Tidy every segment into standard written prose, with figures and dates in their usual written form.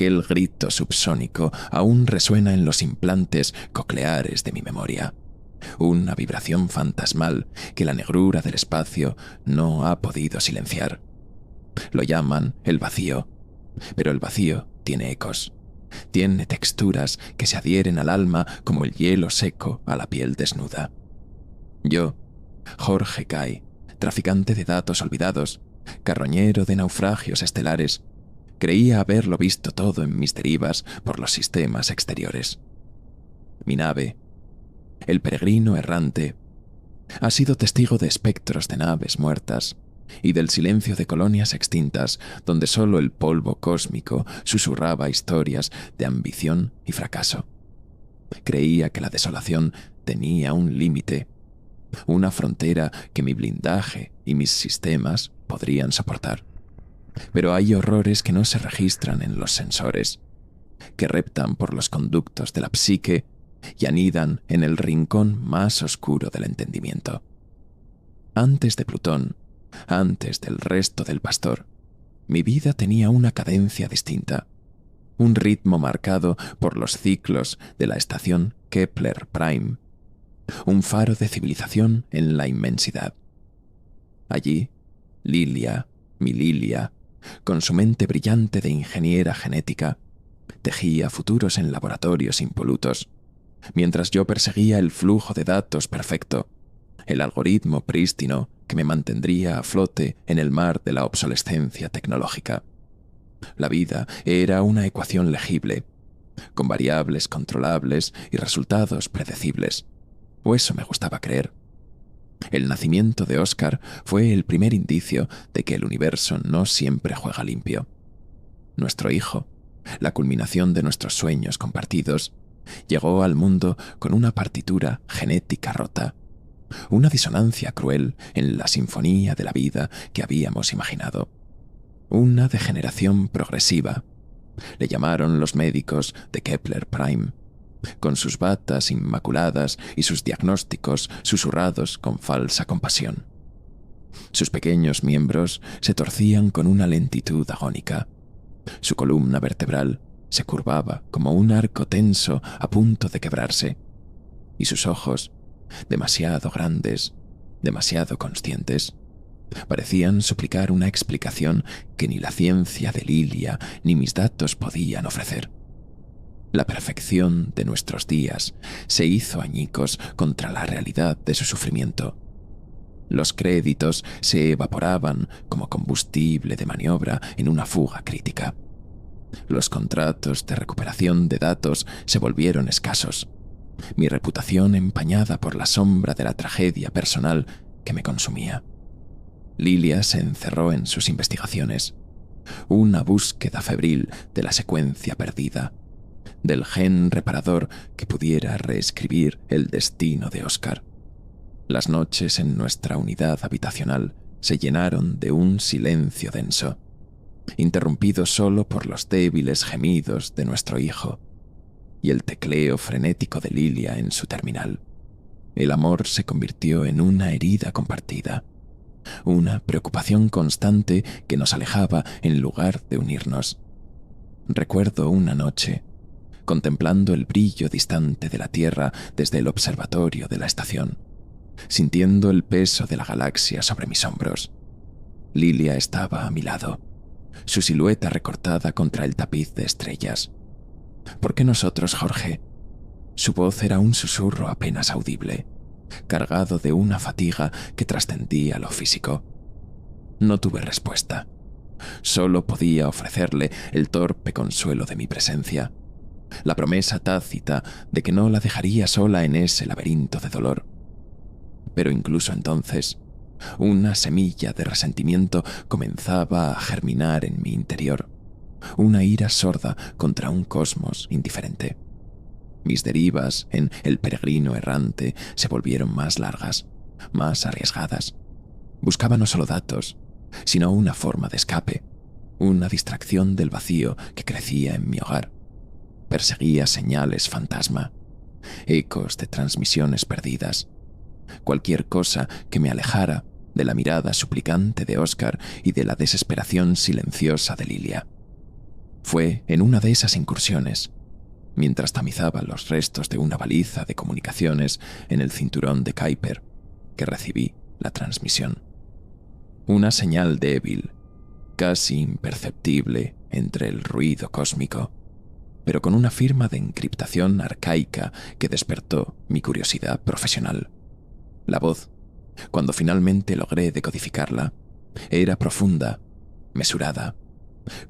aquel grito subsónico aún resuena en los implantes cocleares de mi memoria. Una vibración fantasmal que la negrura del espacio no ha podido silenciar. Lo llaman el vacío, pero el vacío tiene ecos. Tiene texturas que se adhieren al alma como el hielo seco a la piel desnuda. Yo, Jorge Cay, traficante de datos olvidados, carroñero de naufragios estelares, creía haberlo visto todo en mis derivas por los sistemas exteriores. Mi nave, el peregrino errante, ha sido testigo de espectros de naves muertas y del silencio de colonias extintas donde solo el polvo cósmico susurraba historias de ambición y fracaso. Creía que la desolación tenía un límite, una frontera que mi blindaje y mis sistemas podrían soportar. Pero hay horrores que no se registran en los sensores, que reptan por los conductos de la psique y anidan en el rincón más oscuro del entendimiento. Antes de Plutón, antes del resto del pastor, mi vida tenía una cadencia distinta, un ritmo marcado por los ciclos de la estación Kepler Prime, un faro de civilización en la inmensidad. Allí, Lilia, mi Lilia, con su mente brillante de ingeniera genética, tejía futuros en laboratorios impolutos, mientras yo perseguía el flujo de datos perfecto, el algoritmo prístino que me mantendría a flote en el mar de la obsolescencia tecnológica. La vida era una ecuación legible, con variables controlables y resultados predecibles, o eso me gustaba creer. El nacimiento de Oscar fue el primer indicio de que el universo no siempre juega limpio. Nuestro hijo, la culminación de nuestros sueños compartidos, llegó al mundo con una partitura genética rota, una disonancia cruel en la sinfonía de la vida que habíamos imaginado. Una degeneración progresiva. Le llamaron los médicos de Kepler Prime, con sus batas inmaculadas y sus diagnósticos susurrados con falsa compasión. Sus pequeños miembros se torcían con una lentitud agónica. Su columna vertebral se curvaba como un arco tenso a punto de quebrarse, y sus ojos, demasiado grandes, demasiado conscientes, parecían suplicar una explicación que ni la ciencia de Lilia ni mis datos podían ofrecer. La perfección de nuestros días se hizo añicos contra la realidad de su sufrimiento. Los créditos se evaporaban como combustible de maniobra en una fuga crítica. Los contratos de recuperación de datos se volvieron escasos. Mi reputación empañada por la sombra de la tragedia personal que me consumía. Lilia se encerró en sus investigaciones. Una búsqueda febril de la secuencia perdida, del gen reparador que pudiera reescribir el destino de Oscar. Las noches en nuestra unidad habitacional se llenaron de un silencio denso, interrumpido solo por los débiles gemidos de nuestro hijo y el tecleo frenético de Lilia en su terminal. El amor se convirtió en una herida compartida, una preocupación constante que nos alejaba en lugar de unirnos. Recuerdo una noche, contemplando el brillo distante de la Tierra desde el observatorio de la estación, sintiendo el peso de la galaxia sobre mis hombros. Lilia estaba a mi lado, su silueta recortada contra el tapiz de estrellas. ¿Por qué nosotros, Jorge? Su voz era un susurro apenas audible, cargado de una fatiga que trascendía lo físico. No tuve respuesta. Solo podía ofrecerle el torpe consuelo de mi presencia, la promesa tácita de que no la dejaría sola en ese laberinto de dolor. Pero incluso entonces, una semilla de resentimiento comenzaba a germinar en mi interior, una ira sorda contra un cosmos indiferente. Mis derivas en El peregrino errante se volvieron más largas, más arriesgadas. Buscaba no solo datos, sino una forma de escape, una distracción del vacío que crecía en mi hogar. Perseguía señales fantasma, ecos de transmisiones perdidas, cualquier cosa que me alejara de la mirada suplicante de Oscar y de la desesperación silenciosa de Lilia. Fue en una de esas incursiones, mientras tamizaba los restos de una baliza de comunicaciones en el cinturón de Kuiper, que recibí la transmisión. Una señal débil, casi imperceptible entre el ruido cósmico, pero con una firma de encriptación arcaica que despertó mi curiosidad profesional. La voz, cuando finalmente logré decodificarla, era profunda, mesurada,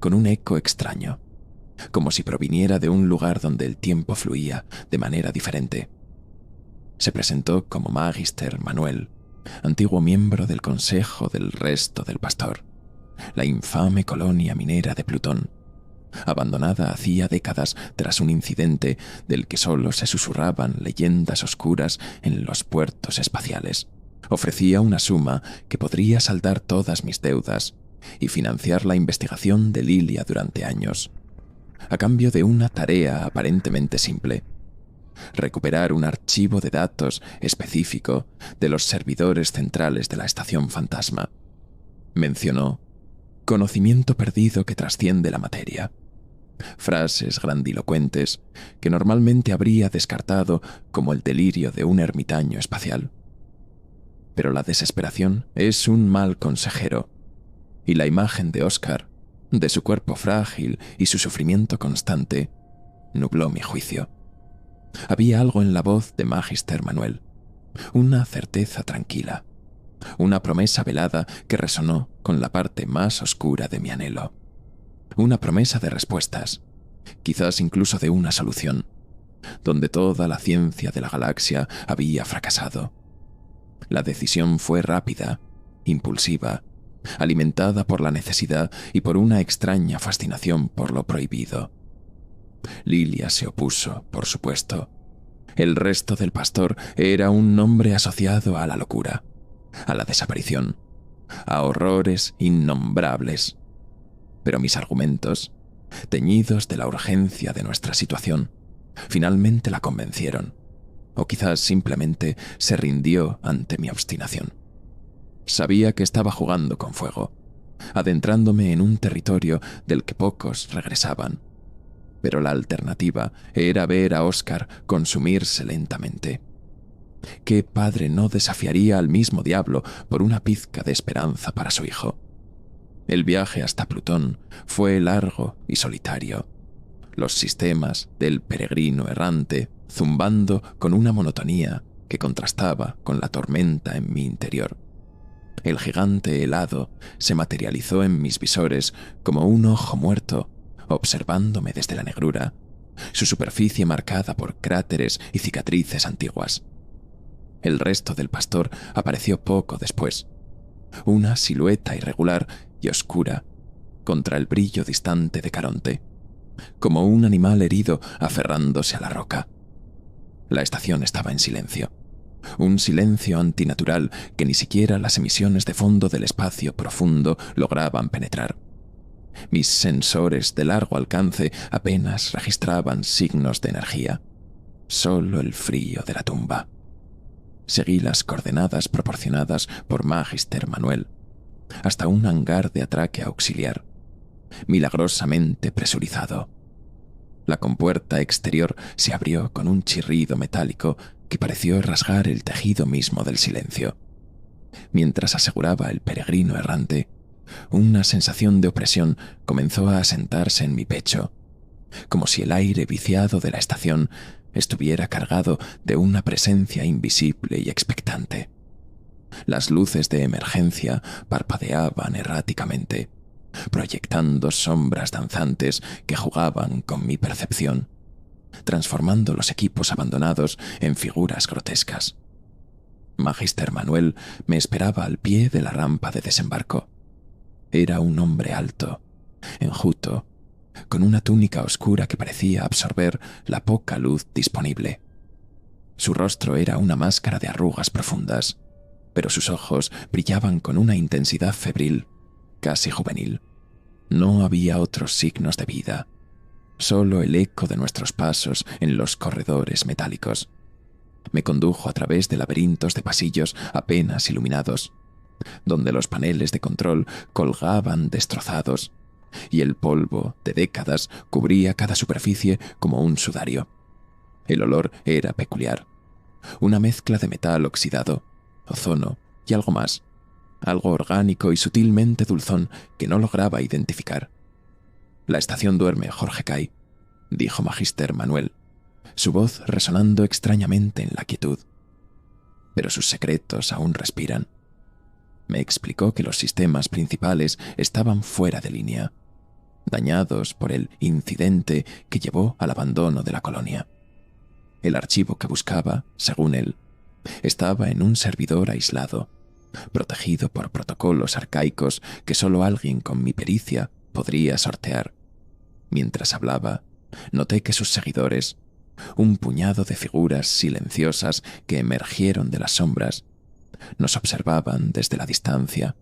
con un eco extraño, como si proviniera de un lugar donde el tiempo fluía de manera diferente. Se presentó como Magister Manuel, antiguo miembro del Consejo del Resto del Pastor, la infame colonia minera de Plutón, abandonada hacía décadas tras un incidente del que solo se susurraban leyendas oscuras en los puertos espaciales. Ofrecía una suma que podría saldar todas mis deudas y financiar la investigación de Lilia durante años, a cambio de una tarea aparentemente simple: recuperar un archivo de datos específico de los servidores centrales de la estación fantasma. Mencionó conocimiento perdido que trasciende la materia, frases grandilocuentes que normalmente habría descartado como el delirio de un ermitaño espacial. Pero la desesperación es un mal consejero, y la imagen de Oscar, de su cuerpo frágil y su sufrimiento constante, nubló mi juicio. Había algo en la voz de Magister Manuel, una certeza tranquila, una promesa velada que resonó con la parte más oscura de mi anhelo. Una promesa de respuestas, quizás incluso de una solución, donde toda la ciencia de la galaxia había fracasado. La decisión fue rápida, impulsiva, alimentada por la necesidad y por una extraña fascinación por lo prohibido. Lilia se opuso, por supuesto. El Resto del Pastor era un nombre asociado a la locura, a la desaparición, a horrores innombrables. Pero mis argumentos, teñidos de la urgencia de nuestra situación, finalmente la convencieron, o quizás simplemente se rindió ante mi obstinación. Sabía que estaba jugando con fuego, adentrándome en un territorio del que pocos regresaban, pero la alternativa era ver a Oscar consumirse lentamente. ¿Qué padre no desafiaría al mismo diablo por una pizca de esperanza para su hijo? El viaje hasta Plutón fue largo y solitario, los sistemas del peregrino errante zumbando con una monotonía que contrastaba con la tormenta en mi interior. El gigante helado se materializó en mis visores como un ojo muerto, observándome desde la negrura, su superficie marcada por cráteres y cicatrices antiguas. El Resto del Pastor apareció poco después, una silueta irregular y oscura contra el brillo distante de Caronte, como un animal herido aferrándose a la roca. La estación estaba en silencio, un silencio antinatural que ni siquiera las emisiones de fondo del espacio profundo lograban penetrar. Mis sensores de largo alcance apenas registraban signos de energía, solo el frío de la tumba. Seguí las coordenadas proporcionadas por Magister Manuel hasta un hangar de atraque auxiliar, milagrosamente presurizado. La compuerta exterior se abrió con un chirrido metálico que pareció rasgar el tejido mismo del silencio. Mientras aseguraba el peregrino errante, una sensación de opresión comenzó a asentarse en mi pecho, como si el aire viciado de la estación estuviera cargado de una presencia invisible y expectante. Las luces de emergencia parpadeaban erráticamente, proyectando sombras danzantes que jugaban con mi percepción, transformando los equipos abandonados en figuras grotescas. Magister Manuel me esperaba al pie de la rampa de desembarco. Era un hombre alto, enjuto, con una túnica oscura que parecía absorber la poca luz disponible. Su rostro era una máscara de arrugas profundas, pero sus ojos brillaban con una intensidad febril, casi juvenil. No había otros signos de vida, solo el eco de nuestros pasos en los corredores metálicos. Me condujo a través de laberintos de pasillos apenas iluminados, donde los paneles de control colgaban destrozados, y el polvo de décadas cubría cada superficie como un sudario. El olor era peculiar, una mezcla de metal oxidado, ozono y algo más, algo orgánico y sutilmente dulzón que no lograba identificar. «La estación duerme, Jorge Cay», dijo Magister Manuel, su voz resonando extrañamente en la quietud. «Pero sus secretos aún respiran». Me explicó que los sistemas principales estaban fuera de línea, dañados por el incidente que llevó al abandono de la colonia. El archivo que buscaba, según él, estaba en un servidor aislado, protegido por protocolos arcaicos que solo alguien con mi pericia podría sortear. Mientras hablaba, noté que sus seguidores, un puñado de figuras silenciosas que emergieron de las sombras, nos observaban desde la distancia,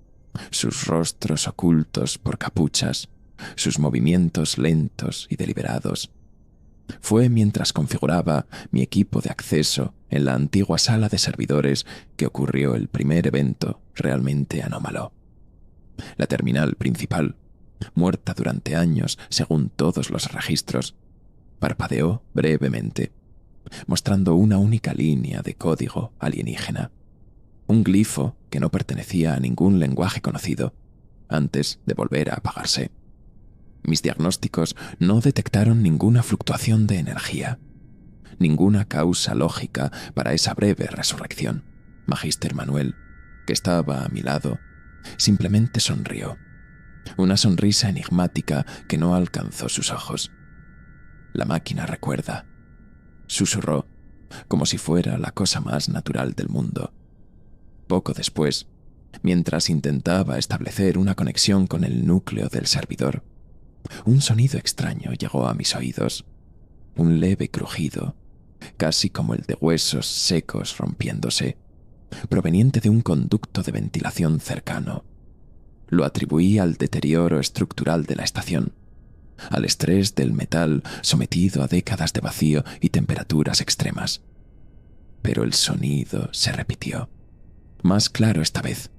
sus rostros ocultos por capuchas, sus movimientos lentos y deliberados. Fue mientras configuraba mi equipo de acceso en la antigua sala de servidores que ocurrió el primer evento realmente anómalo. La terminal principal, muerta durante años según todos los registros, parpadeó brevemente, mostrando una única línea de código alienígena, un glifo que no pertenecía a ningún lenguaje conocido, antes de volver a apagarse. Mis diagnósticos no detectaron ninguna fluctuación de energía, ninguna causa lógica para esa breve resurrección. Magister Manuel, que estaba a mi lado, simplemente sonrió, una sonrisa enigmática que no alcanzó sus ojos. «La máquina recuerda», susurró, como si fuera la cosa más natural del mundo. Poco después, mientras intentaba establecer una conexión con el núcleo del servidor, un sonido extraño llegó a mis oídos, un leve crujido, casi como el de huesos secos rompiéndose, proveniente de un conducto de ventilación cercano. Lo atribuí al deterioro estructural de la estación, al estrés del metal sometido a décadas de vacío y temperaturas extremas. Pero el sonido se repitió, más claro esta vez,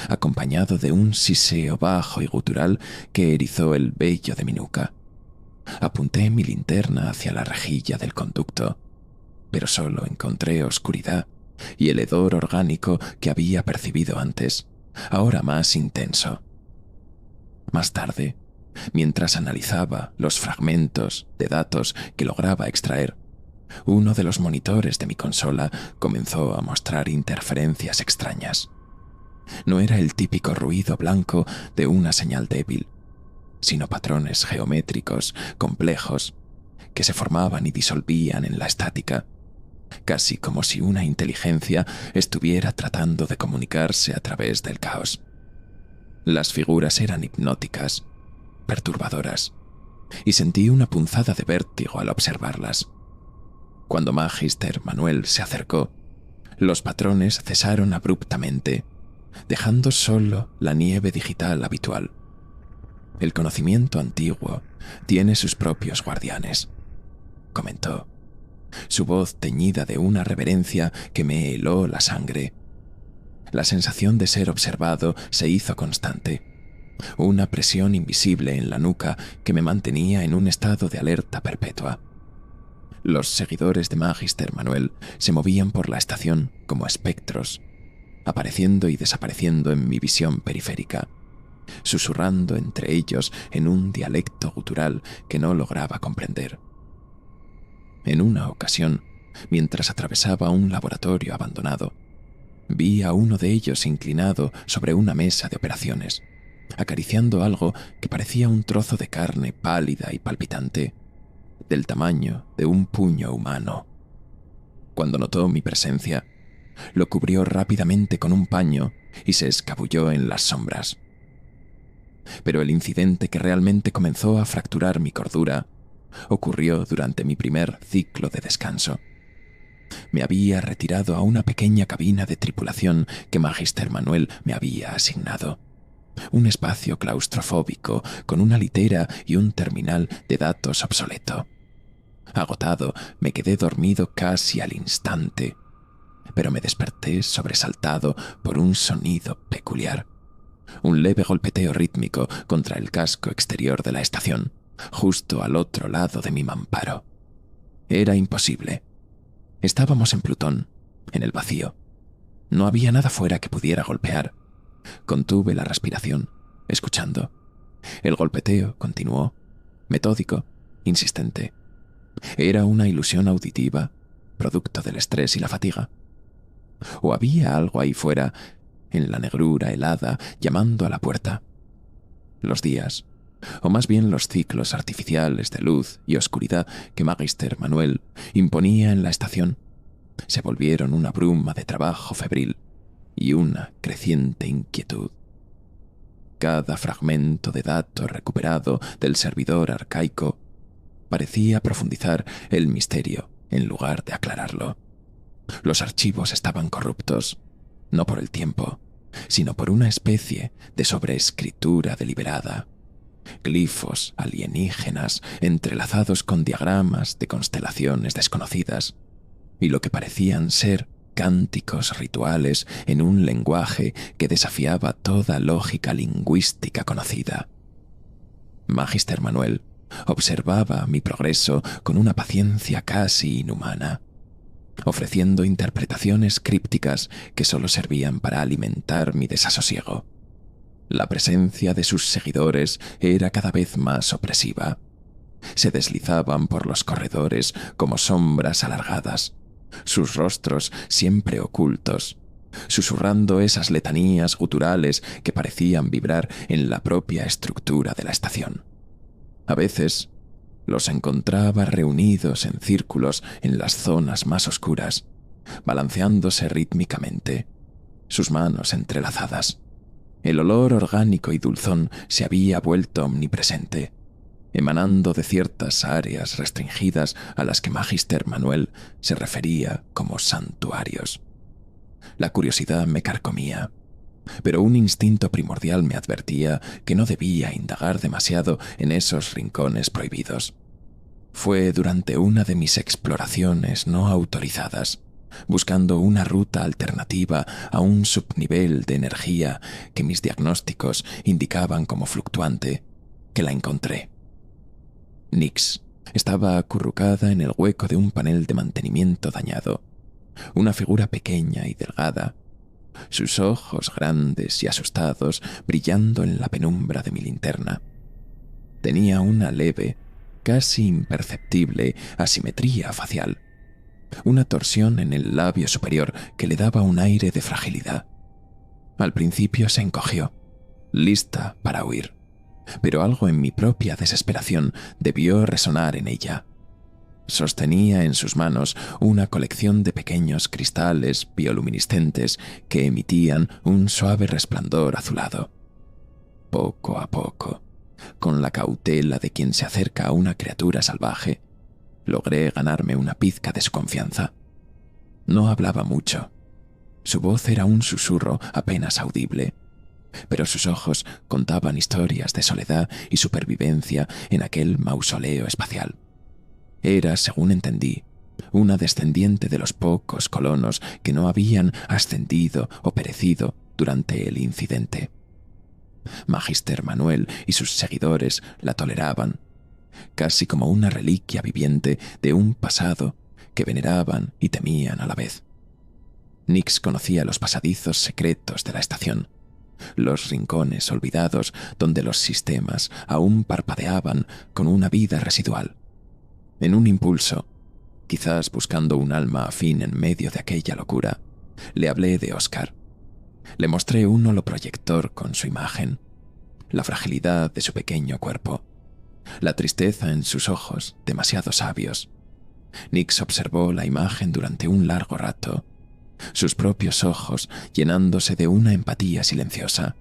acompañado de un siseo bajo y gutural que erizó el vello de mi nuca. Apunté mi linterna hacia la rejilla del conducto, pero solo encontré oscuridad y el hedor orgánico que había percibido antes, ahora más intenso. Más tarde, mientras analizaba los fragmentos de datos que lograba extraer, uno de los monitores de mi consola comenzó a mostrar interferencias extrañas. No era el típico ruido blanco de una señal débil, sino patrones geométricos complejos que se formaban y disolvían en la estática, casi como si una inteligencia estuviera tratando de comunicarse a través del caos. Las figuras eran hipnóticas, perturbadoras, y sentí una punzada de vértigo al observarlas. Cuando Magister Manuel se acercó, los patrones cesaron abruptamente, dejando solo la nieve digital habitual. «El conocimiento antiguo tiene sus propios guardianes», comentó, su voz teñida de una reverencia que me heló la sangre. La sensación de ser observado se hizo constante, una presión invisible en la nuca que me mantenía en un estado de alerta perpetua. Los seguidores de Magister Manuel se movían por la estación como espectros, apareciendo y desapareciendo en mi visión periférica, susurrando entre ellos en un dialecto gutural que no lograba comprender. En una ocasión, mientras atravesaba un laboratorio abandonado, vi a uno de ellos inclinado sobre una mesa de operaciones, acariciando algo que parecía un trozo de carne pálida y palpitante, del tamaño de un puño humano. Cuando notó mi presencia, lo cubrió rápidamente con un paño y se escabulló en las sombras. Pero el incidente que realmente comenzó a fracturar mi cordura ocurrió durante mi primer ciclo de descanso. Me había retirado a una pequeña cabina de tripulación que Magister Manuel me había asignado. Un espacio claustrofóbico con una litera y un terminal de datos obsoleto. Agotado, me quedé dormido casi al instante, pero me desperté sobresaltado por un sonido peculiar, un leve golpeteo rítmico contra el casco exterior de la estación, justo al otro lado de mi mamparo. Era imposible. Estábamos en Plutón, en el vacío. No había nada fuera que pudiera golpear. Contuve la respiración, escuchando. El golpeteo continuó, metódico, insistente. Era una ilusión auditiva, producto del estrés y la fatiga. ¿O había algo ahí fuera, en la negrura helada, llamando a la puerta? Los días, o más bien los ciclos artificiales de luz y oscuridad que Magister Manuel imponía en la estación, se volvieron una bruma de trabajo febril y una creciente inquietud. Cada fragmento de dato recuperado del servidor arcaico parecía profundizar el misterio en lugar de aclararlo. Los archivos estaban corruptos, no por el tiempo, sino por una especie de sobreescritura deliberada. Glifos alienígenas entrelazados con diagramas de constelaciones desconocidas, y lo que parecían ser cánticos rituales en un lenguaje que desafiaba toda lógica lingüística conocida. Magister Manuel observaba mi progreso con una paciencia casi inhumana, ofreciendo interpretaciones crípticas que solo servían para alimentar mi desasosiego. La presencia de sus seguidores era cada vez más opresiva. Se deslizaban por los corredores como sombras alargadas, sus rostros siempre ocultos, susurrando esas letanías guturales que parecían vibrar en la propia estructura de la estación. A veces los encontraba reunidos en círculos en las zonas más oscuras, balanceándose rítmicamente, sus manos entrelazadas. El olor orgánico y dulzón se había vuelto omnipresente, emanando de ciertas áreas restringidas a las que Magister Manuel se refería como santuarios. La curiosidad me carcomía, pero un instinto primordial me advertía que no debía indagar demasiado en esos rincones prohibidos. Fue durante una de mis exploraciones no autorizadas, buscando una ruta alternativa a un subnivel de energía que mis diagnósticos indicaban como fluctuante, que la encontré. Nix estaba acurrucada en el hueco de un panel de mantenimiento dañado, una figura pequeña y delgada, sus ojos grandes y asustados brillando en la penumbra de mi linterna. Tenía una leve, casi imperceptible asimetría facial, una torsión en el labio superior que le daba un aire de fragilidad. Al principio se encogió, lista para huir, pero algo en mi propia desesperación debió resonar en ella. Sostenía en sus manos una colección de pequeños cristales bioluminiscentes que emitían un suave resplandor azulado. Poco a poco, con la cautela de quien se acerca a una criatura salvaje, logré ganarme una pizca de su confianza. No hablaba mucho. Su voz era un susurro apenas audible, pero sus ojos contaban historias de soledad y supervivencia en aquel mausoleo espacial. Era, según entendí, una descendiente de los pocos colonos que no habían ascendido o perecido durante el incidente. Magister Manuel y sus seguidores la toleraban, casi como una reliquia viviente de un pasado que veneraban y temían a la vez. Nix conocía los pasadizos secretos de la estación, los rincones olvidados donde los sistemas aún parpadeaban con una vida residual. En un impulso, quizás buscando un alma afín en medio de aquella locura, le hablé de Oscar. Le mostré un holoproyector con su imagen, la fragilidad de su pequeño cuerpo, la tristeza en sus ojos demasiado sabios. Nix observó la imagen durante un largo rato, sus propios ojos llenándose de una empatía silenciosa.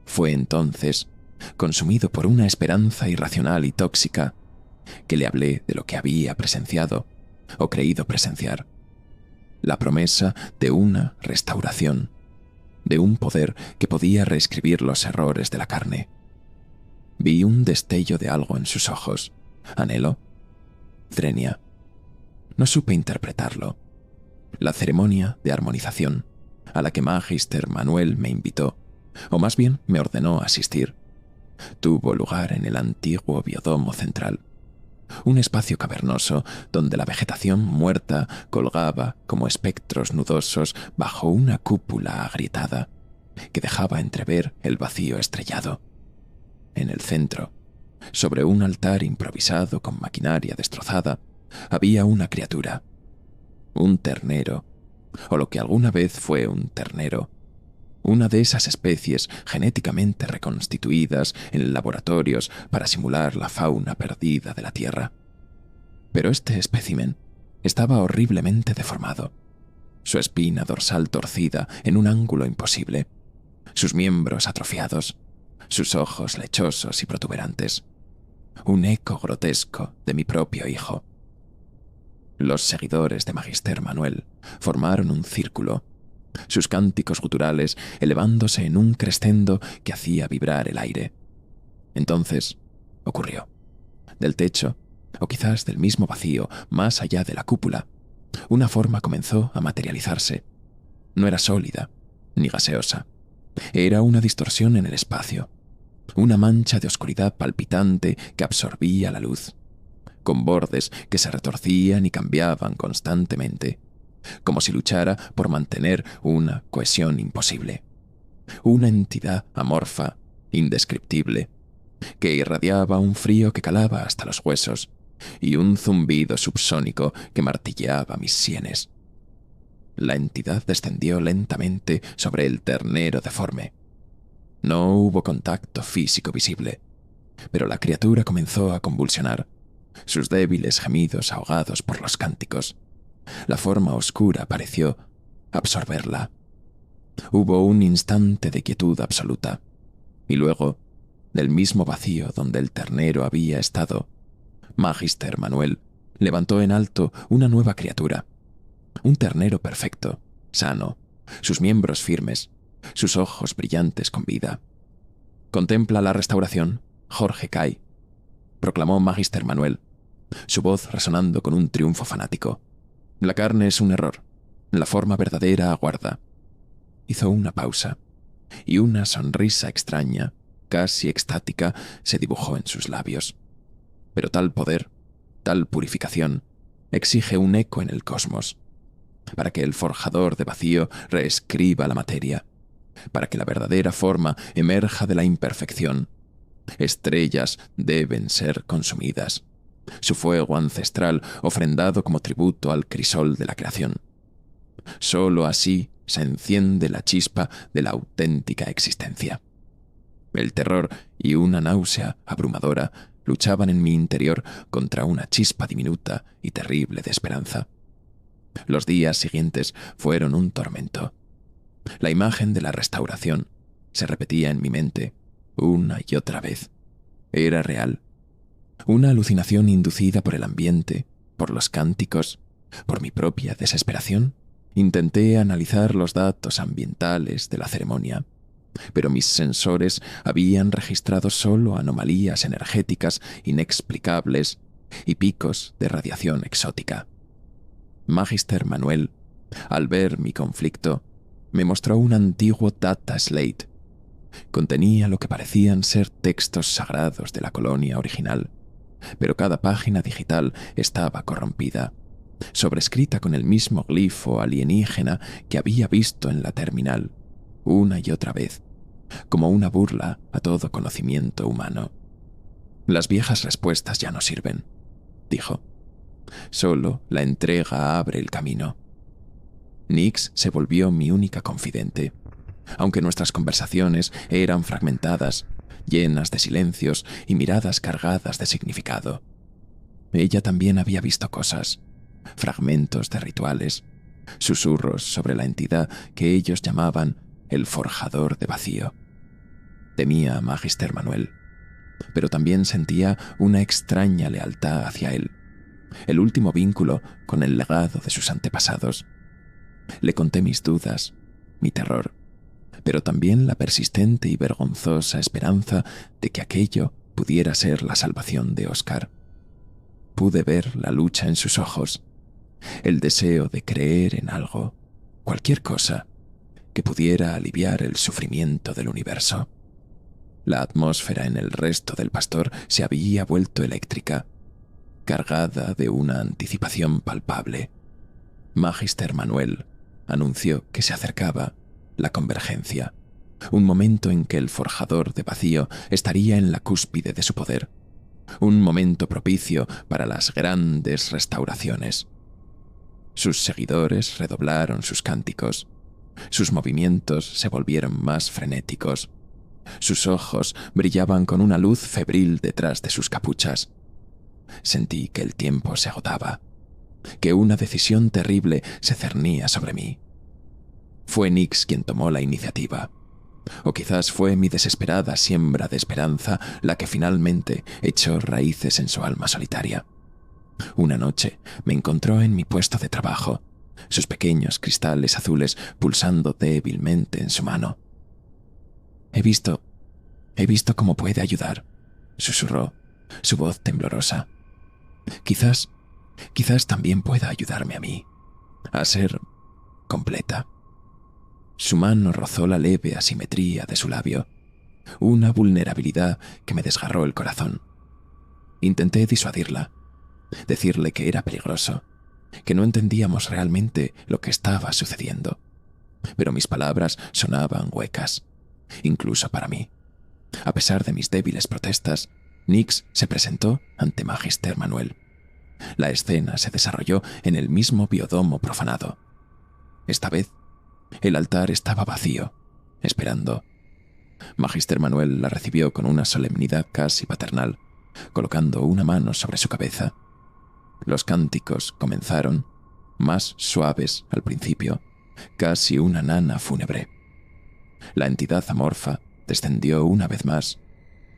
Fue entonces, consumido por una esperanza irracional y tóxica, que le hablé de lo que había presenciado o creído presenciar. La promesa de una restauración, de un poder que podía reescribir los errores de la carne. Vi un destello de algo en sus ojos. ¿Anhelo? Drenia. No supe interpretarlo. La ceremonia de armonización, a la que Magister Manuel me invitó, o más bien me ordenó asistir. Tuvo lugar en el antiguo biodomo central, un espacio cavernoso donde la vegetación muerta colgaba como espectros nudosos bajo una cúpula agrietada que dejaba entrever el vacío estrellado. En el centro, sobre un altar improvisado con maquinaria destrozada, había una criatura, un ternero, o lo que alguna vez fue un ternero, una de esas especies genéticamente reconstituidas en laboratorios para simular la fauna perdida de la Tierra. Pero este espécimen estaba horriblemente deformado, su espina dorsal torcida en un ángulo imposible, sus miembros atrofiados, sus ojos lechosos y protuberantes, un eco grotesco de mi propio hijo. Los seguidores de Magister Manuel formaron un círculo, sus cánticos guturales elevándose en un crescendo que hacía vibrar el aire. Entonces ocurrió. Del techo, o quizás del mismo vacío, más allá de la cúpula, una forma comenzó a materializarse. No era sólida, ni gaseosa. Era una distorsión en el espacio, una mancha de oscuridad palpitante que absorbía la luz, con bordes que se retorcían y cambiaban constantemente, como si luchara por mantener una cohesión imposible. Una entidad amorfa, indescriptible, que irradiaba un frío que calaba hasta los huesos y un zumbido subsónico que martilleaba mis sienes. La entidad descendió lentamente sobre el ternero deforme. No hubo contacto físico visible, pero la criatura comenzó a convulsionar, sus débiles gemidos ahogados por los cánticos. La forma oscura pareció absorberla. Hubo un instante de quietud absoluta, y luego, del mismo vacío donde el ternero había estado, Magister Manuel levantó en alto una nueva criatura, un ternero perfecto, sano, sus miembros firmes, sus ojos brillantes con vida. «Contempla la restauración, Jorge Cay», proclamó Magister Manuel, su voz resonando con un triunfo fanático. «La carne es un error, la forma verdadera aguarda». Hizo una pausa, y una sonrisa extraña, casi extática, se dibujó en sus labios. Pero tal poder, tal purificación, exige un eco en el cosmos, para que el forjador de vacío reescriba la materia, para que la verdadera forma emerja de la imperfección. Estrellas deben ser consumidas, su fuego ancestral ofrendado como tributo al crisol de la creación. Solo así se enciende la chispa de la auténtica existencia. El terror y una náusea abrumadora luchaban en mi interior contra una chispa diminuta y terrible de esperanza. Los días siguientes fueron un tormento. La imagen de la restauración se repetía en mi mente una y otra vez. Era real. Una alucinación inducida por el ambiente, por los cánticos, por mi propia desesperación. Intenté analizar los datos ambientales de la ceremonia, pero mis sensores habían registrado solo anomalías energéticas inexplicables y picos de radiación exótica. Magister Manuel, al ver mi conflicto, me mostró un antiguo data slate. Contenía lo que parecían ser textos sagrados de la colonia original, pero cada página digital estaba corrompida, sobrescrita con el mismo glifo alienígena que había visto en la terminal, una y otra vez, como una burla a todo conocimiento humano. «Las viejas respuestas ya no sirven», dijo. «Solo la entrega abre el camino». Nix se volvió mi única confidente, aunque nuestras conversaciones eran fragmentadas, llenas de silencios y miradas cargadas de significado. Ella también había visto cosas, fragmentos de rituales, susurros sobre la entidad que ellos llamaban el forjador de vacío. Temía a Magister Manuel, pero también sentía una extraña lealtad hacia él, el último vínculo con el legado de sus antepasados. Le conté mis dudas, mi terror, pero también la persistente y vergonzosa esperanza de que aquello pudiera ser la salvación de Oscar. Pude ver la lucha en sus ojos, el deseo de creer en algo, cualquier cosa, que pudiera aliviar el sufrimiento del universo. La atmósfera en el resto del pastor se había vuelto eléctrica, cargada de una anticipación palpable. Magister Manuel anunció que se acercaba la convergencia, un momento en que el forjador de vacío estaría en la cúspide de su poder, un momento propicio para las grandes restauraciones. Sus seguidores redoblaron sus cánticos, sus movimientos se volvieron más frenéticos, sus ojos brillaban con una luz febril detrás de sus capuchas. Sentí que el tiempo se agotaba, que una decisión terrible se cernía sobre mí. Fue Nyx quien tomó la iniciativa, o quizás fue mi desesperada siembra de esperanza la que finalmente echó raíces en su alma solitaria. Una noche me encontró en mi puesto de trabajo, sus pequeños cristales azules pulsando débilmente en su mano. He visto cómo puede ayudar, susurró, su voz temblorosa. Quizás también pueda ayudarme a mí, a ser completa. Su mano rozó la leve asimetría de su labio, una vulnerabilidad que me desgarró el corazón. Intenté disuadirla, decirle que era peligroso, que no entendíamos realmente lo que estaba sucediendo, pero mis palabras sonaban huecas, incluso para mí. A pesar de mis débiles protestas, Nyx se presentó ante Magister Manuel. La escena se desarrolló en el mismo biodomo profanado. Esta vez, el altar estaba vacío, esperando. Magister Manuel la recibió con una solemnidad casi paternal, colocando una mano sobre su cabeza. Los cánticos comenzaron, más suaves al principio, casi una nana fúnebre. La entidad amorfa descendió una vez más,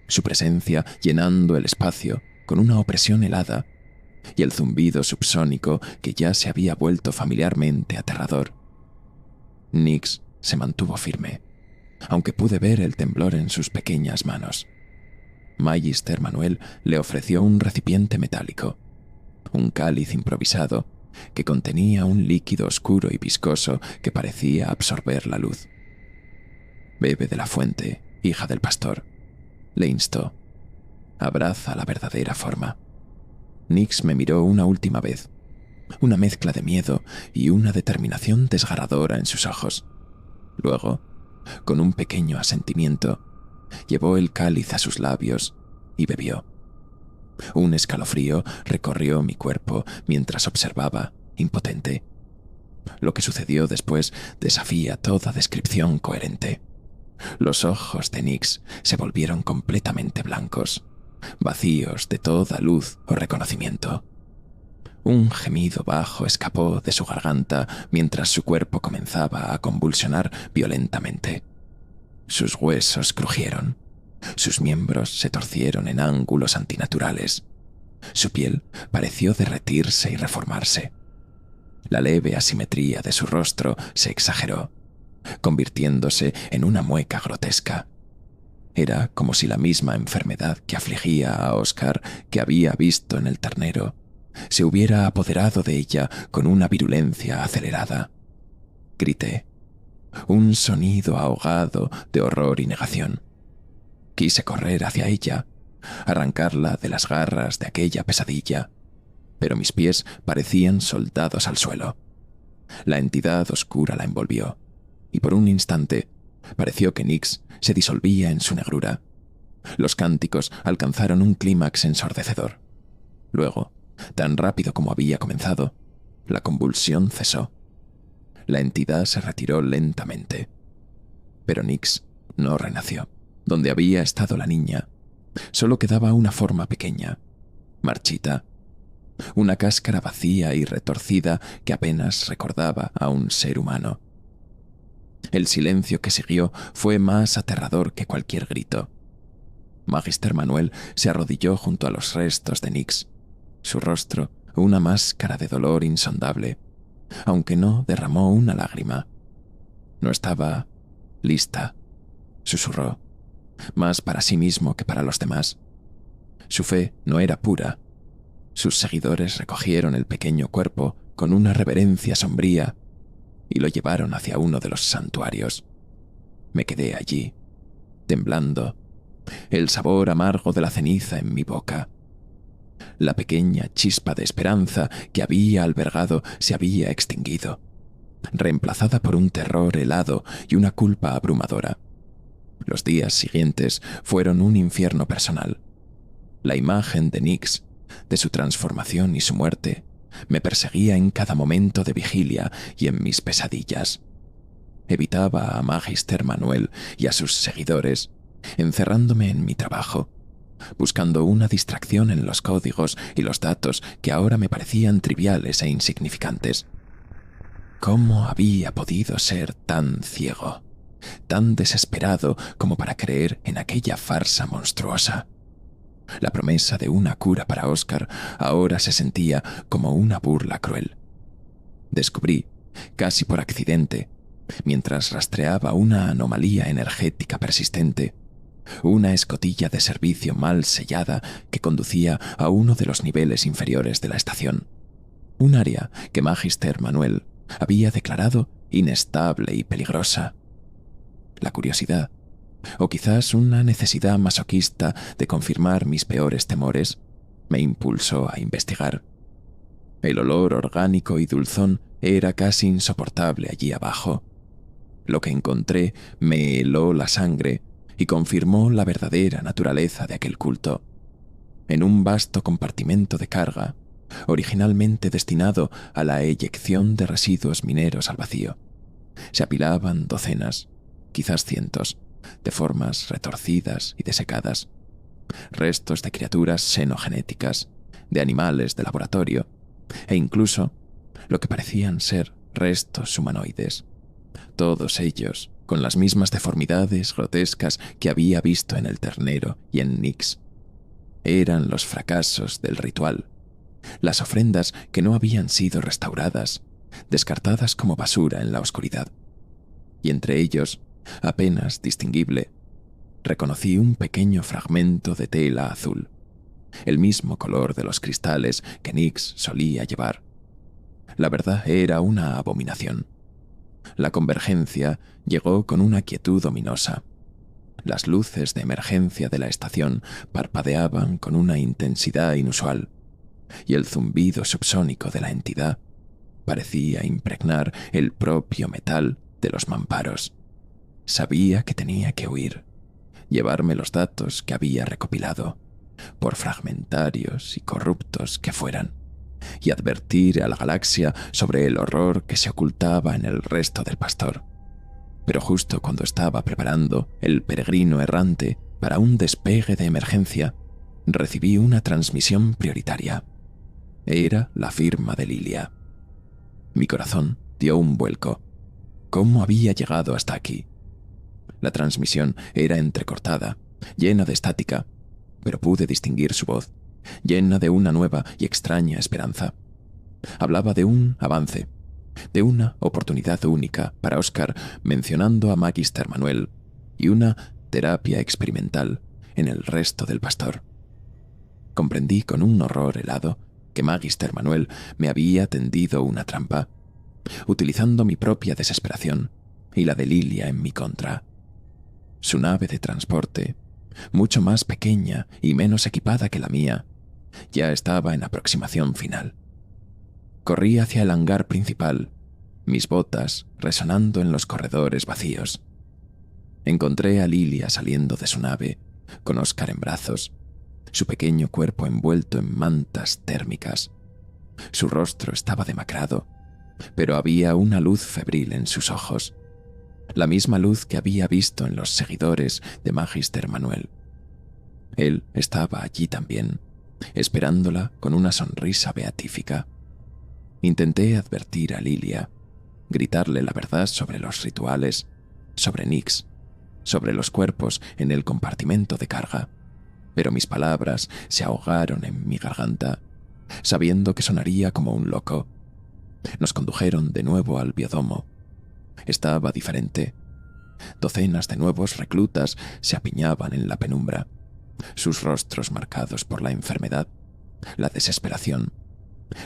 su presencia llenando el espacio con una opresión helada y el zumbido subsónico que ya se había vuelto familiarmente aterrador. Nyx se mantuvo firme, aunque pude ver el temblor en sus pequeñas manos. Magister Manuel le ofreció un recipiente metálico, un cáliz improvisado que contenía un líquido oscuro y viscoso que parecía absorber la luz. «Bebe de la fuente, hija del pastor», le instó. «Abraza la verdadera forma». Nyx me miró una última vez, una mezcla de miedo y una determinación desgarradora en sus ojos. Luego, con un pequeño asentimiento, llevó el cáliz a sus labios y bebió. Un escalofrío recorrió mi cuerpo mientras observaba, impotente. Lo que sucedió después desafía toda descripción coherente. Los ojos de Nyx se volvieron completamente blancos, vacíos de toda luz o reconocimiento. Un gemido bajo escapó de su garganta mientras su cuerpo comenzaba a convulsionar violentamente. Sus huesos crujieron, sus miembros se torcieron en ángulos antinaturales. Su piel pareció derretirse y reformarse. La leve asimetría de su rostro se exageró, convirtiéndose en una mueca grotesca. Era como si la misma enfermedad que afligía a Oscar, que había visto en el ternero, se hubiera apoderado de ella con una virulencia acelerada. Grité, un sonido ahogado de horror y negación. Quise correr hacia ella, arrancarla de las garras de aquella pesadilla, pero mis pies parecían soldados al suelo. La entidad oscura la envolvió, y por un instante pareció que Nyx se disolvía en su negrura. Los cánticos alcanzaron un clímax ensordecedor. Luego, tan rápido como había comenzado, la convulsión cesó. La entidad se retiró lentamente. Pero Nyx no renació. Donde había estado la niña, solo quedaba una forma pequeña, marchita, una cáscara vacía y retorcida que apenas recordaba a un ser humano. El silencio que siguió fue más aterrador que cualquier grito. Magister Manuel se arrodilló junto a los restos de Nyx, su rostro una máscara de dolor insondable, aunque no derramó una lágrima. No estaba lista, susurró, más para sí mismo que para los demás. Su fe no era pura. Sus seguidores recogieron el pequeño cuerpo con una reverencia sombría y lo llevaron hacia uno de los santuarios. Me quedé allí, temblando, el sabor amargo de la ceniza en mi boca. La pequeña chispa de esperanza que había albergado se había extinguido, reemplazada por un terror helado y una culpa abrumadora. Los días siguientes fueron un infierno personal. La imagen de Nyx, de su transformación y su muerte, me perseguía en cada momento de vigilia y en mis pesadillas. Evitaba a Magister Manuel y a sus seguidores, encerrándome en mi trabajo, buscando una distracción en los códigos y los datos que ahora me parecían triviales e insignificantes. ¿Cómo había podido ser tan ciego, tan desesperado como para creer en aquella farsa monstruosa? La promesa de una cura para Oscar ahora se sentía como una burla cruel. Descubrí, casi por accidente, mientras rastreaba una anomalía energética persistente, una escotilla de servicio mal sellada que conducía a uno de los niveles inferiores de la estación, un área que Magister Manuel había declarado inestable y peligrosa. La curiosidad, o quizás una necesidad masoquista de confirmar mis peores temores, me impulsó a investigar. El olor orgánico y dulzón era casi insoportable allí abajo. Lo que encontré me heló la sangre y confirmó la verdadera naturaleza de aquel culto. En un vasto compartimento de carga, originalmente destinado a la eyección de residuos mineros al vacío, se apilaban docenas, quizás cientos, de formas retorcidas y desecadas, restos de criaturas xenogenéticas, de animales de laboratorio, e incluso lo que parecían ser restos humanoides, todos ellos con las mismas deformidades grotescas que había visto en el ternero y en Nyx. Eran los fracasos del ritual, las ofrendas que no habían sido restauradas, descartadas como basura en la oscuridad. Y entre ellos, apenas distinguible, reconocí un pequeño fragmento de tela azul, el mismo color de los cristales que Nyx solía llevar. La verdad era una abominación. La convergencia llegó con una quietud ominosa. Las luces de emergencia de la estación parpadeaban con una intensidad inusual, y el zumbido subsónico de la entidad parecía impregnar el propio metal de los mamparos. Sabía que tenía que huir, llevarme los datos que había recopilado, por fragmentarios y corruptos que fueran, y advertir a la galaxia sobre el horror que se ocultaba en el resto del pastor. Pero justo cuando estaba preparando el peregrino errante para un despegue de emergencia, recibí una transmisión prioritaria. Era la firma de Lilia. Mi corazón dio un vuelco. ¿Cómo había llegado hasta aquí? La transmisión era entrecortada, llena de estática, pero pude distinguir su voz, llena de una nueva y extraña esperanza. Hablaba de un avance, de una oportunidad única para Oscar, mencionando a Magister Manuel, y una terapia experimental en el resto del pastor. Comprendí con un horror helado que Magister Manuel me había tendido una trampa, utilizando mi propia desesperación y la de Lilia en mi contra. Su nave de transporte, mucho más pequeña y menos equipada que la mía, ya estaba en aproximación final. Corrí hacia el hangar principal, mis botas resonando en los corredores vacíos. Encontré a Lilia saliendo de su nave, con Oscar en brazos, su pequeño cuerpo envuelto en mantas térmicas. Su rostro estaba demacrado, pero había una luz febril en sus ojos, la misma luz que había visto en los seguidores de Magister Manuel. Él estaba allí también, esperándola con una sonrisa beatífica. Intenté advertir a Lilia, gritarle la verdad sobre los rituales, sobre Nyx, sobre los cuerpos en el compartimento de carga, pero mis palabras se ahogaron en mi garganta, sabiendo que sonaría como un loco. Nos condujeron de nuevo al biodomo. Estaba diferente. Docenas de nuevos reclutas se apiñaban en la penumbra, sus rostros marcados por la enfermedad, la desesperación,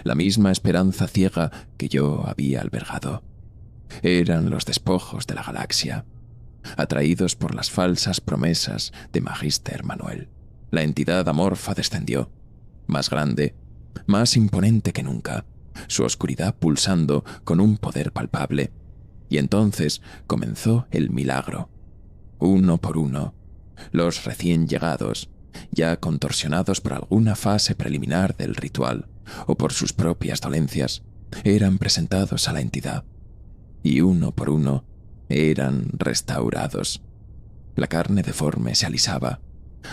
la misma esperanza ciega que yo había albergado. Eran los despojos de la galaxia, atraídos por las falsas promesas de Magister Manuel. La entidad amorfa descendió, más grande, más imponente que nunca, su oscuridad pulsando con un poder palpable. Y entonces comenzó el milagro. Uno por uno, los recién llegados, ya contorsionados por alguna fase preliminar del ritual o por sus propias dolencias, eran presentados a la entidad. Y uno por uno eran restaurados. La carne deforme se alisaba,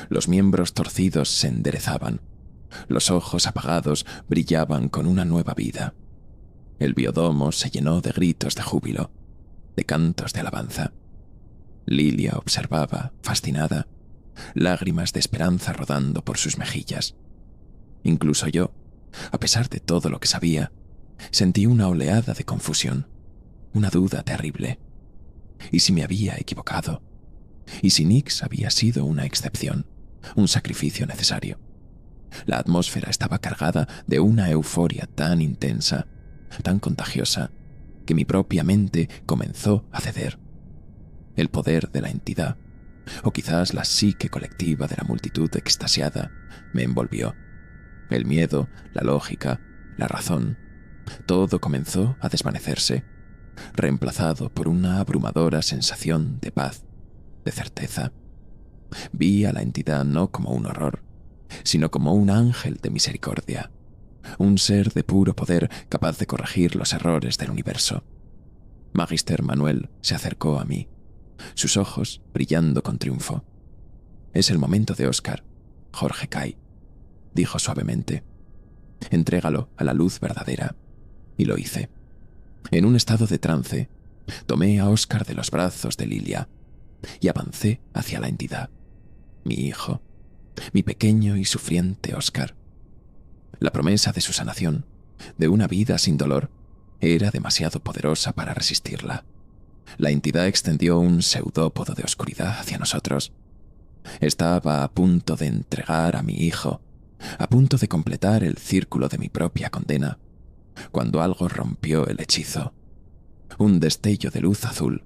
los miembros torcidos se enderezaban, los ojos apagados brillaban con una nueva vida. El biodomo se llenó de gritos de júbilo, de cantos de alabanza. Lilia observaba, fascinada, lágrimas de esperanza rodando por sus mejillas. Incluso yo, a pesar de todo lo que sabía, sentí una oleada de confusión, una duda terrible. ¿Y si me había equivocado? ¿Y si Nyx había sido una excepción, un sacrificio necesario? La atmósfera estaba cargada de una euforia tan intensa, tan contagiosa, que mi propia mente comenzó a ceder. El poder de la entidad, o quizás la psique colectiva de la multitud extasiada, me envolvió. El miedo, la lógica, la razón, todo comenzó a desvanecerse, reemplazado por una abrumadora sensación de paz, de certeza. Vi a la entidad no como un horror, sino como un ángel de misericordia, un ser de puro poder capaz de corregir los errores del universo. Magister Manuel se acercó a mí, sus ojos brillando con triunfo. «Es el momento de Oscar, Jorge Kai», dijo suavemente. «Entrégalo a la luz verdadera». Y lo hice. En un estado de trance, tomé a Oscar de los brazos de Lilia y avancé hacia la entidad. Mi hijo, mi pequeño y sufriente Oscar. La promesa de su sanación, de una vida sin dolor, era demasiado poderosa para resistirla. La entidad extendió un pseudópodo de oscuridad hacia nosotros. Estaba a punto de entregar a mi hijo, a punto de completar el círculo de mi propia condena, cuando algo rompió el hechizo. Un destello de luz azul,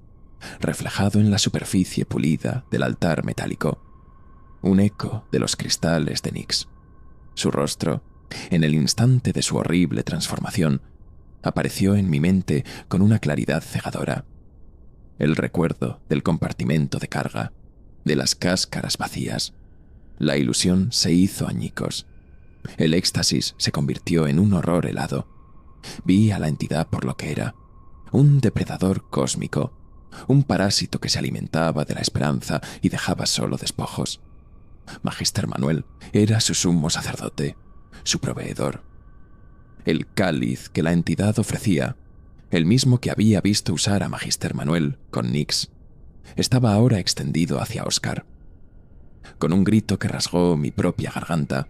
reflejado en la superficie pulida del altar metálico. Un eco de los cristales de Nyx. Su rostro, en el instante de su horrible transformación, apareció en mi mente con una claridad cegadora. El recuerdo del compartimento de carga, de las cáscaras vacías. La ilusión se hizo añicos. El éxtasis se convirtió en un horror helado. Vi a la entidad por lo que era, un depredador cósmico, un parásito que se alimentaba de la esperanza y dejaba solo despojos. Magister Manuel era su sumo sacerdote, su proveedor. El cáliz que la entidad ofrecía, el mismo que había visto usar a Magister Manuel con Nyx, estaba ahora extendido hacia Oscar. Con un grito que rasgó mi propia garganta,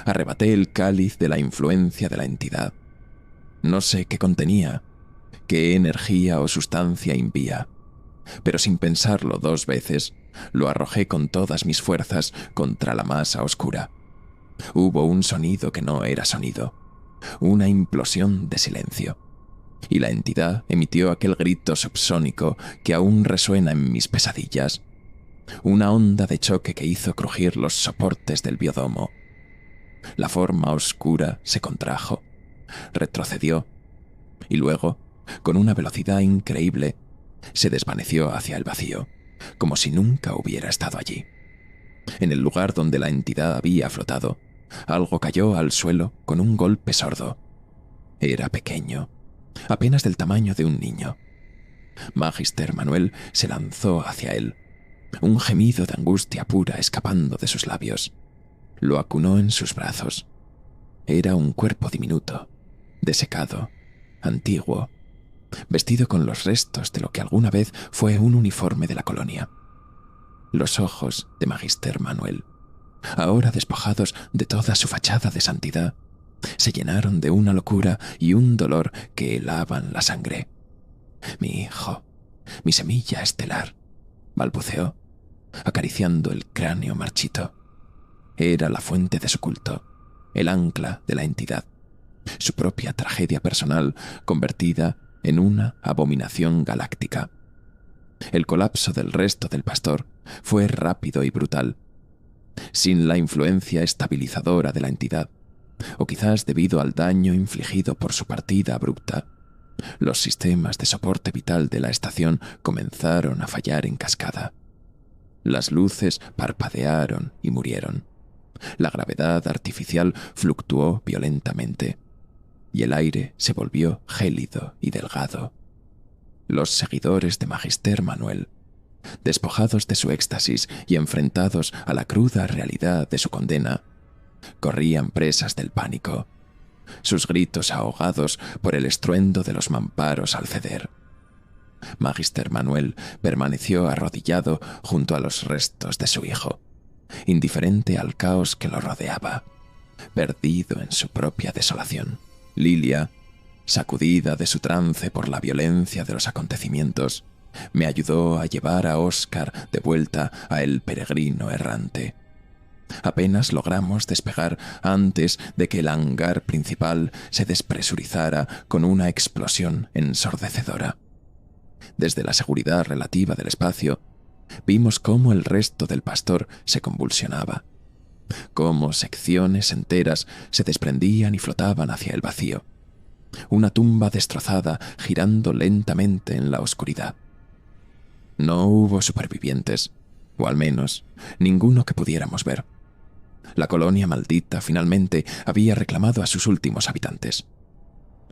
arrebaté el cáliz de la influencia de la entidad. No sé qué contenía, qué energía o sustancia impía, pero sin pensarlo dos veces, lo arrojé con todas mis fuerzas contra la masa oscura. Hubo un sonido que no era sonido, una implosión de silencio, y la entidad emitió aquel grito subsónico que aún resuena en mis pesadillas, una onda de choque que hizo crujir los soportes del biodomo. La forma oscura se contrajo, retrocedió, y luego, con una velocidad increíble, se desvaneció hacia el vacío, como si nunca hubiera estado allí. En el lugar donde la entidad había flotado, algo cayó al suelo con un golpe sordo. Era pequeño, apenas del tamaño de un niño. Magister Manuel se lanzó hacia él, un gemido de angustia pura escapando de sus labios. Lo acunó en sus brazos. Era un cuerpo diminuto, desecado, antiguo, vestido con los restos de lo que alguna vez fue un uniforme de la colonia. Los ojos de Magister Manuel, ahora despojados de toda su fachada de santidad, se llenaron de una locura y un dolor que helaban la sangre. «Mi hijo, mi semilla estelar», balbuceó, acariciando el cráneo marchito. Era la fuente de su culto, el ancla de la entidad, su propia tragedia personal convertida en una abominación galáctica. El colapso del resto del Pastor fue rápido y brutal, sin la influencia estabilizadora de la entidad, o quizás debido al daño infligido por su partida abrupta. Los sistemas de soporte vital de la estación comenzaron a fallar en cascada. Las luces parpadearon y murieron. La gravedad artificial fluctuó violentamente, y el aire se volvió gélido y delgado. Los seguidores de Magister Manuel, despojados de su éxtasis y enfrentados a la cruda realidad de su condena, corrían presas del pánico, sus gritos ahogados por el estruendo de los mamparos al ceder. Magister Manuel permaneció arrodillado junto a los restos de su hijo, indiferente al caos que lo rodeaba, perdido en su propia desolación. Lilia, sacudida de su trance por la violencia de los acontecimientos, me ayudó a llevar a Oscar de vuelta a el peregrino errante. Apenas logramos despegar antes de que el hangar principal se despresurizara con una explosión ensordecedora. Desde la seguridad relativa del espacio, vimos cómo el resto del Pastor se convulsionaba, cómo secciones enteras se desprendían y flotaban hacia el vacío. Una tumba destrozada girando lentamente en la oscuridad. No hubo supervivientes, o al menos ninguno que pudiéramos ver. La colonia maldita finalmente había reclamado a sus últimos habitantes.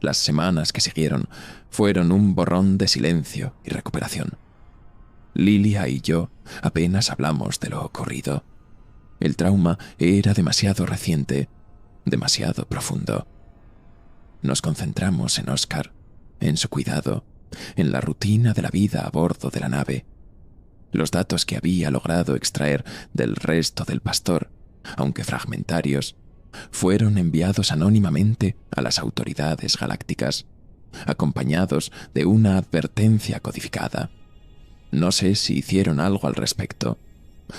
Las semanas que siguieron fueron un borrón de silencio y recuperación. Lilia y yo apenas hablamos de lo ocurrido. El trauma era demasiado reciente, demasiado profundo. Nos concentramos en Oscar, en su cuidado, en la rutina de la vida a bordo de la nave. Los datos que había logrado extraer del resto del Pastor, aunque fragmentarios, fueron enviados anónimamente a las autoridades galácticas, acompañados de una advertencia codificada. No sé si hicieron algo al respecto,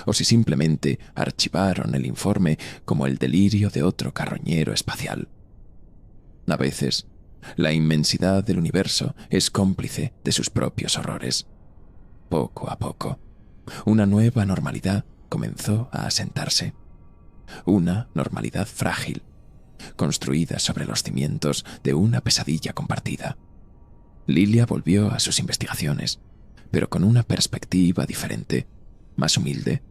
o si simplemente archivaron el informe como el delirio de otro carroñero espacial. A veces, la inmensidad del universo es cómplice de sus propios horrores. Poco a poco, una nueva normalidad comenzó a asentarse. Una normalidad frágil, construida sobre los cimientos de una pesadilla compartida. Lilia volvió a sus investigaciones, pero con una perspectiva diferente, más humilde,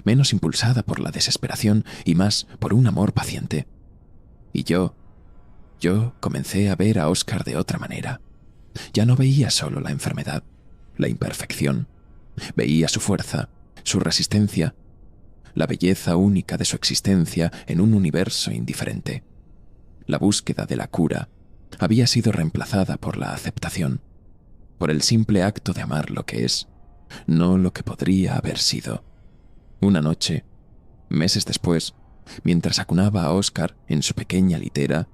menos impulsada por la desesperación y más por un amor paciente. Y yo comencé a ver a Oscar de otra manera. Ya no veía solo la enfermedad, la imperfección. Veía su fuerza, su resistencia, la belleza única de su existencia en un universo indiferente. La búsqueda de la cura había sido reemplazada por la aceptación, por el simple acto de amar lo que es, no lo que podría haber sido. Una noche, meses después, mientras acunaba a Oscar en su pequeña litera,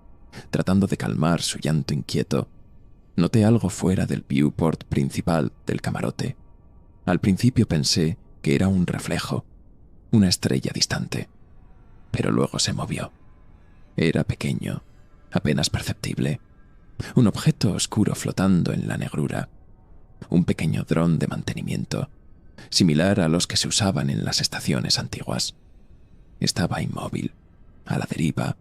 tratando de calmar su llanto inquieto, noté algo fuera del viewport principal del camarote. Al principio pensé que era un reflejo, una estrella distante, pero luego se movió. Era pequeño, apenas perceptible, un objeto oscuro flotando en la negrura, un pequeño dron de mantenimiento, similar a los que se usaban en las estaciones antiguas. Estaba inmóvil, a la deriva,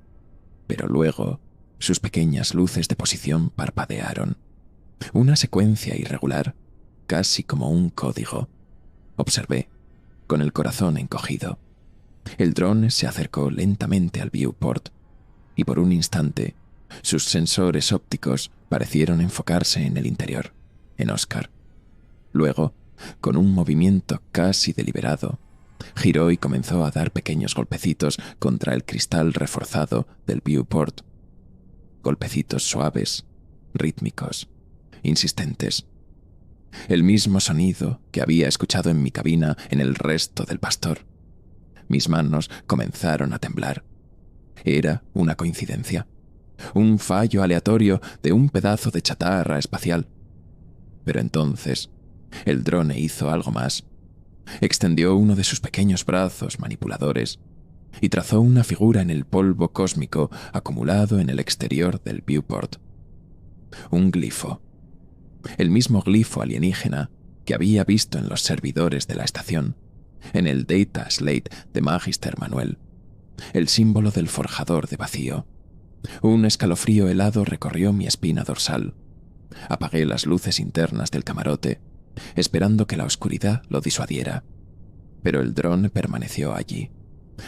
pero luego sus pequeñas luces de posición parpadearon. Una secuencia irregular, casi como un código. Observé, con el corazón encogido. El dron se acercó lentamente al viewport, y por un instante, sus sensores ópticos parecieron enfocarse en el interior, en Oscar. Luego, con un movimiento casi deliberado, giró y comenzó a dar pequeños golpecitos contra el cristal reforzado del viewport. Golpecitos suaves, rítmicos, insistentes. El mismo sonido que había escuchado en mi cabina en el resto del Pastor. Mis manos comenzaron a temblar. Era una coincidencia, un fallo aleatorio de un pedazo de chatarra espacial. Pero entonces, el drone hizo algo más. Extendió uno de sus pequeños brazos manipuladores y trazó una figura en el polvo cósmico acumulado en el exterior del viewport. Un glifo, El mismo glifo alienígena que había visto en los servidores de la estación, en el Data Slate de Magister Manuel, el símbolo del forjador de vacío. Un escalofrío helado recorrió mi espina dorsal. Apagué las luces internas del camarote, esperando que la oscuridad lo disuadiera. Pero el dron permaneció allí,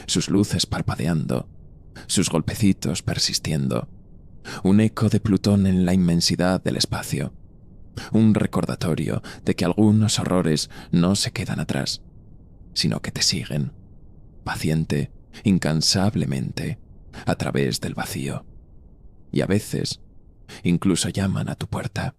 sus luces parpadeando, sus golpecitos persistiendo. Un eco de Plutón en la inmensidad del espacio. Un recordatorio de que algunos horrores no se quedan atrás, sino que te siguen, paciente, incansablemente, a través del vacío. Y a veces, incluso llaman a tu puerta.